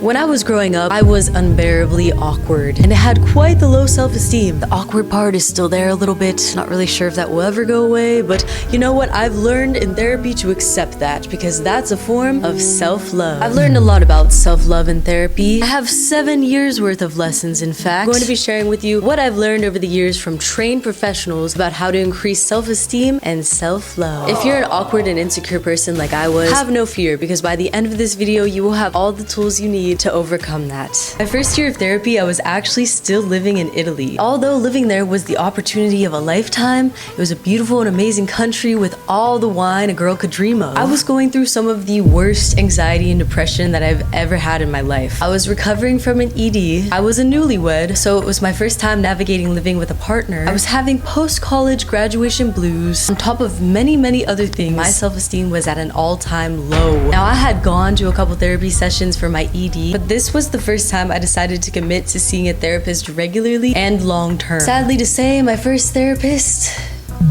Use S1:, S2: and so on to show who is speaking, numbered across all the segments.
S1: When I was growing up, I was unbearably awkward and I had quite the low self-esteem. The awkward part is still there a little bit. Not really sure if that will ever go away, but you know what? I've learned in therapy to accept that because that's a form of self-love. I've learned a lot about self-love in therapy. I have 7 years worth of lessons, in fact. I'm going to be sharing with you what I've learned over the years from trained professionals about how to increase self-esteem and self-love. If you're an awkward and insecure person like I was, have no fear because by the end of this video, you will have all the tools you need to overcome that. My first year of therapy, I was actually still living in Italy. Although living there was the opportunity of a lifetime, it was a beautiful and amazing country with all the wine a girl could dream of. I was going through some of the worst anxiety and depression that I've ever had in my life. I was recovering from an ED. I was a newlywed, so it was my first time navigating living with a partner. I was having post-college graduation blues. On top of many other things, my self-esteem was at an all-time low. Now, I had gone to a couple therapy sessions for my ED, but this was the first time I decided to commit to seeing a therapist regularly and long term. Sadly to say, my first therapist,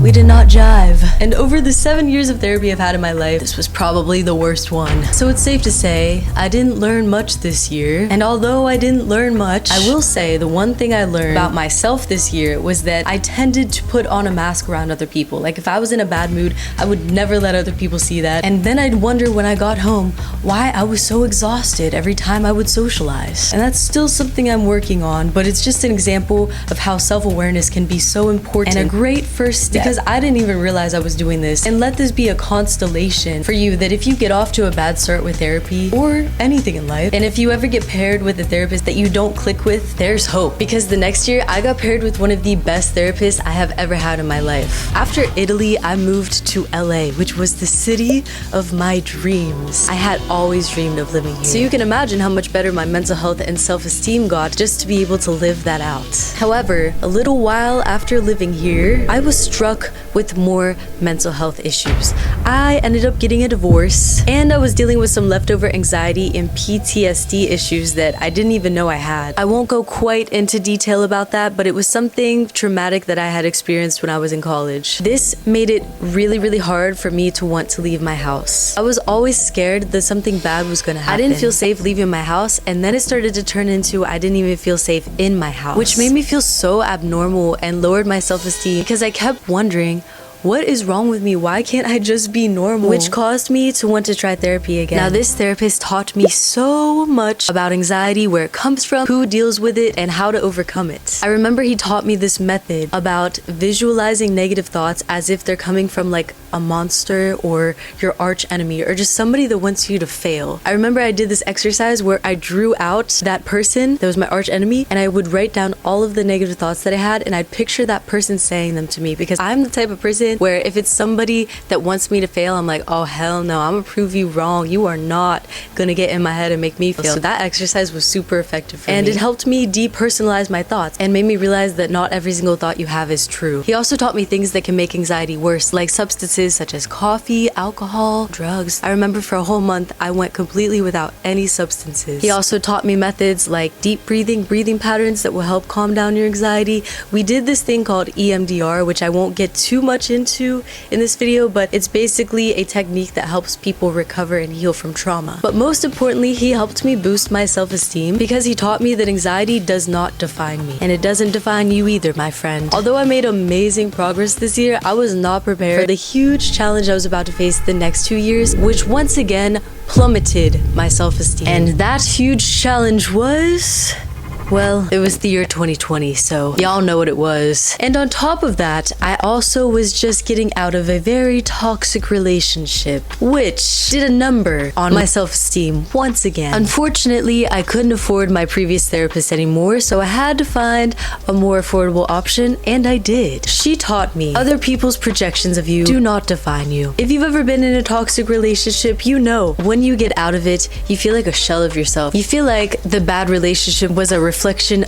S1: we did not jive. And over the 7 years of therapy I've had in my life, this was probably the worst one. So it's safe to say, I didn't learn much this year. And although I didn't learn much, I will say the one thing I learned about myself this year was that I tended to put on a mask around other people. Like if I was in a bad mood, I would never let other people see that. And then I'd wonder when I got home why I was so exhausted every time I would socialize. And that's still something I'm working on, but it's just an example of how self-awareness can be so important and a great first step. Because I didn't even realize I was doing this. And let this be a constellation for you that if you get off to a bad start with therapy or anything in life, and if you ever get paired with a therapist that you don't click with, there's hope. Because the next year I got paired with one of the best therapists I have ever had in my life. After Italy, I moved to LA, which was the city of my dreams. I had always dreamed of living here. So you can imagine how much better my mental health and self-esteem got just to be able to live that out. However, a little while after living here, I was struck with more mental health issues. I ended up getting a divorce and I was dealing with some leftover anxiety and PTSD issues that I didn't even know I had. I won't go quite into detail about that, but it was something traumatic that I had experienced when I was in college. This made it really hard for me to want to leave my house. I was always scared that something bad was gonna happen. I didn't feel safe leaving my house, and then it started to turn into I didn't even feel safe in my house, which made me feel so abnormal and lowered my self-esteem because I kept wondering, what is wrong with me? Why can't I just be normal? Which caused me to want to try therapy again. Now, this therapist taught me so much about anxiety, where it comes from, who deals with it, and how to overcome it. I remember he taught me this method about visualizing negative thoughts as if they're coming from like a monster or your arch enemy or just somebody that wants you to fail. I remember I did this exercise where I drew out that person that was my arch enemy and I would write down all of the negative thoughts that I had and I'd picture that person saying them to me because I'm the type of person where if it's somebody that wants me to fail, I'm like, oh hell no, I'm gonna prove you wrong. You are not gonna get in my head and make me fail. So that exercise was super effective for me. And it helped me depersonalize my thoughts and made me realize that not every single thought you have is true. He also taught me things that can make anxiety worse, like substances such as coffee, alcohol, drugs. I remember for a whole month, I went completely without any substances. He also taught me methods like deep breathing patterns that will help calm down your anxiety. We did this thing called EMDR, which I won't get too much into in this video, but it's basically a technique that helps people recover and heal from trauma. But most importantly, he helped me boost my self-esteem because he taught me that anxiety does not define me. And it doesn't define you either, my friend. Although I made amazing progress this year, I was not prepared for the huge challenge I was about to face the next 2 years, which once again plummeted my self-esteem. And that huge challenge was... well, it was the year 2020, so y'all know what it was. And on top of that, I also was just getting out of a very toxic relationship, which did a number on my self-esteem once again. Unfortunately, I couldn't afford my previous therapist anymore, so I had to find a more affordable option, and I did. She taught me other people's projections of you do not define you. If you've ever been in a toxic relationship, you know when you get out of it, you feel like a shell of yourself. You feel like the bad relationship was a reflection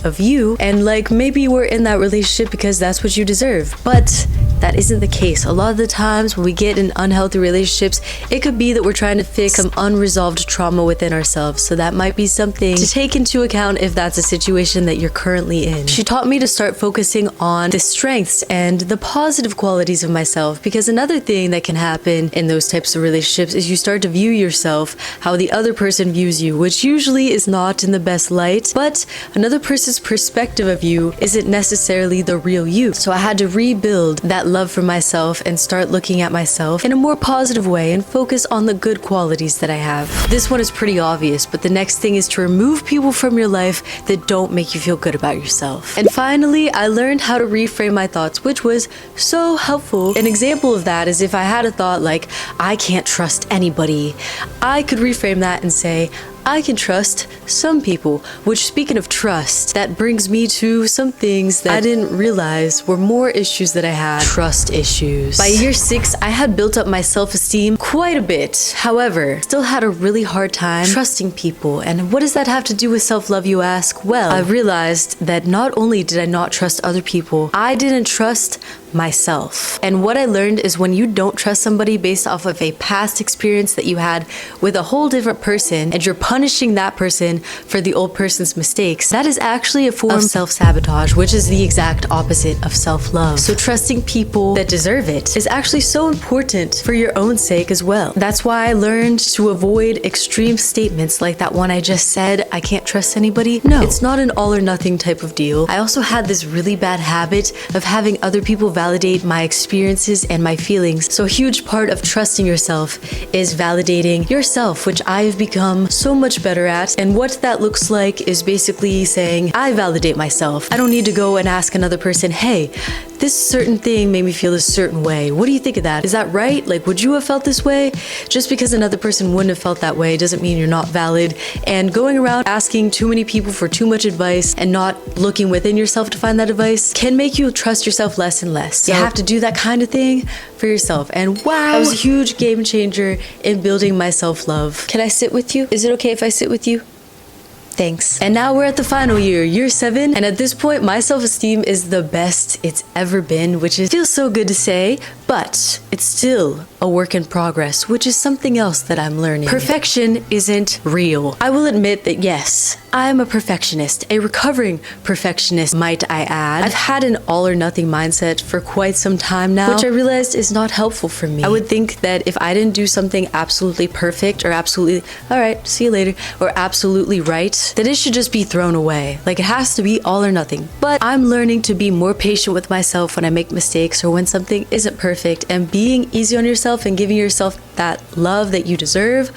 S1: of you, and like maybe you were in that relationship because that's what you deserve, but that isn't the case. A lot of the times when we get in unhealthy relationships, it could be that we're trying to fix some unresolved trauma within ourselves. So that might be something to take into account if that's a situation that you're currently in. She taught me to start focusing on the strengths and the positive qualities of myself, because another thing that can happen in those types of relationships is you start to view yourself how the other person views you, which usually is not in the best light, but another person's perspective of you isn't necessarily the real you. So I had to rebuild that love for myself and start looking at myself in a more positive way and focus on the good qualities that I have. This one is pretty obvious, but the next thing is to remove people from your life that don't make you feel good about yourself. And finally, I learned how to reframe my thoughts, which was so helpful. An example of that is if I had a thought like, I can't trust anybody, I could reframe that and say, I can trust some people, which, speaking of trust, that brings me to some things that I didn't realize were more issues that I had. Trust issues. By year 6, I had built up my self-esteem quite a bit. However, still had a really hard time trusting people. And what does that have to do with self-love, you ask? Well, I realized that not only did I not trust other people, I didn't trust myself. And what I learned is when you don't trust somebody based off of a past experience that you had with a whole different person, and you're punishing that person for the old person's mistakes, that is actually a form of self-sabotage, which is the exact opposite of self-love. So trusting people that deserve it is actually so important for your own sake as well. That's why I learned to avoid extreme statements like that one I just said, I can't trust anybody. No, it's not an all or nothing type of deal. I also had this really bad habit of having other people validate my experiences and my feelings. So a huge part of trusting yourself is validating yourself, which I've become so much better at. And what that looks like is basically saying, I validate myself. I don't need to go and ask another person, hey, this certain thing made me feel a certain way. What do you think of that? Is that right? Like, would you have felt this way? Just because another person wouldn't have felt that way doesn't mean you're not valid. And going around asking too many people for too much advice and not looking within yourself to find that advice can make you trust yourself less and less. So you have to do that kind of thing for yourself. And wow, that was a huge game changer in building my self-love. Can I sit with you? Is it okay if I sit with you? Thanks. And now we're at the final year, year 7, and at this point my self-esteem is the best it's ever been, which feels so good to say, but it's still a work in progress, which is something else that I'm learning. Perfection isn't real. I will admit that yes, I'm a perfectionist, a recovering perfectionist, might I add. I've had an all or nothing mindset for quite some time now, which I realized is not helpful for me. I would think that if I didn't do something absolutely perfect or absolutely, all right, see you later, or absolutely right, that it should just be thrown away. Like, it has to be all or nothing. But I'm learning to be more patient with myself when I make mistakes or when something isn't perfect, and being easy on yourself and giving yourself that love that you deserve.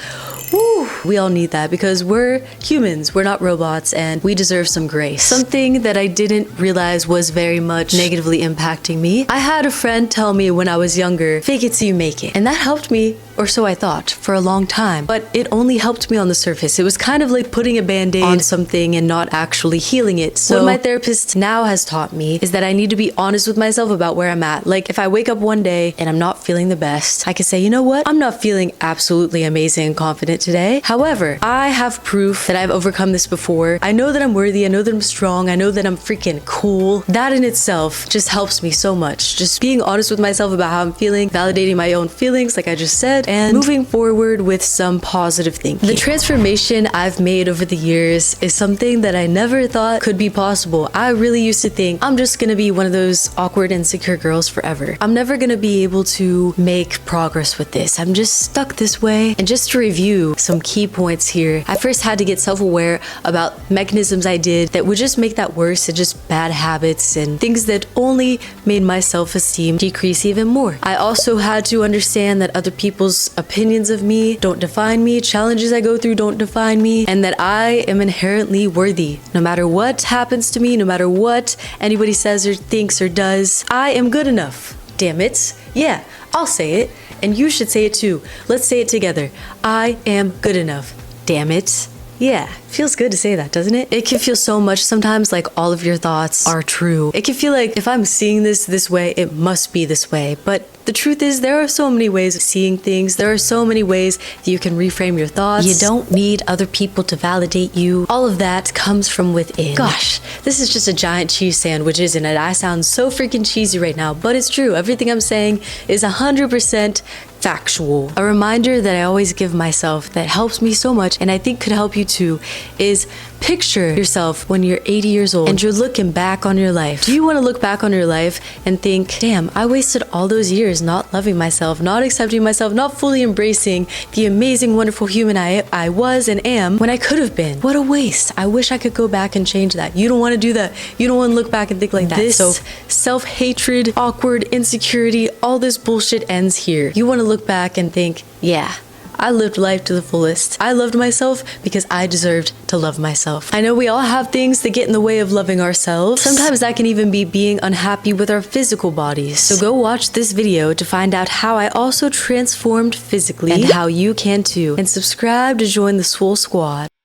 S1: Woo, we all need that because we're humans, we're not robots, and we deserve some grace. Something that I didn't realize was very much negatively impacting me. I had a friend tell me when I was younger, fake it till you make it. And that helped me, or so I thought, for a long time. But it only helped me on the surface. It was kind of like putting a band-aid on something and not actually healing it. So what my therapist now has taught me is that I need to be honest with myself about where I'm at. Like, if I wake up one day and I'm not feeling the best, I can say, you know what? I'm not feeling absolutely amazing and confident today. However, I have proof that I've overcome this before. I know that I'm worthy. I know that I'm strong. I know that I'm freaking cool. That in itself just helps me so much. Just being honest with myself about how I'm feeling, validating my own feelings, like I just said, and moving forward with some positive thinking. The transformation I've made over the years is something that I never thought could be possible. I really used to think I'm just gonna be one of those awkward, insecure girls forever. I'm never gonna be able to make progress with this. I'm just stuck this way. And just to review some key points here, I first had to get self-aware about mechanisms I did that would just make that worse, and just bad habits and things that only made my self-esteem decrease even more. I also had to understand that other people's opinions of me don't define me, challenges I go through don't define me, and that I am inherently worthy. No matter what happens to me, no matter what anybody says or thinks or does, I am good enough. Damn it. Yeah, I'll say it. And you should say it too. Let's say it together. I am good enough. Damn it. Yeah, Feels good to say that, doesn't it? It can feel so much sometimes like all of your thoughts are true. It can feel like if I'm seeing this way, it must be this way. But the truth is, there are so many ways of seeing things. There are so many ways that you can reframe your thoughts. You don't need other people to validate you. All of that comes from within. Gosh, this is just a giant cheese sandwich, isn't it? I sound so freaking cheesy right now, but it's true. Everything I'm saying is 100% factual. A reminder that I always give myself that helps me so much, and I think could help you too, is picture yourself when you're 80 years old and you're looking back on your life. Do you want to look back on your life and think, damn, I wasted all those years not loving myself, not accepting myself, not fully embracing the amazing, wonderful human I was and am when I could have been? What a waste. I wish I could go back and change that. You don't want to do that. You don't want to look back and think like that. So self-hatred, awkward, insecurity, all this bullshit ends here. You want to look back and think, yeah, I lived life to the fullest. I loved myself because I deserved to love myself. I know we all have things that get in the way of loving ourselves. Sometimes that can even be being unhappy with our physical bodies. So go watch this video to find out how I also transformed physically and how you can too. And subscribe to join the Swole Squad.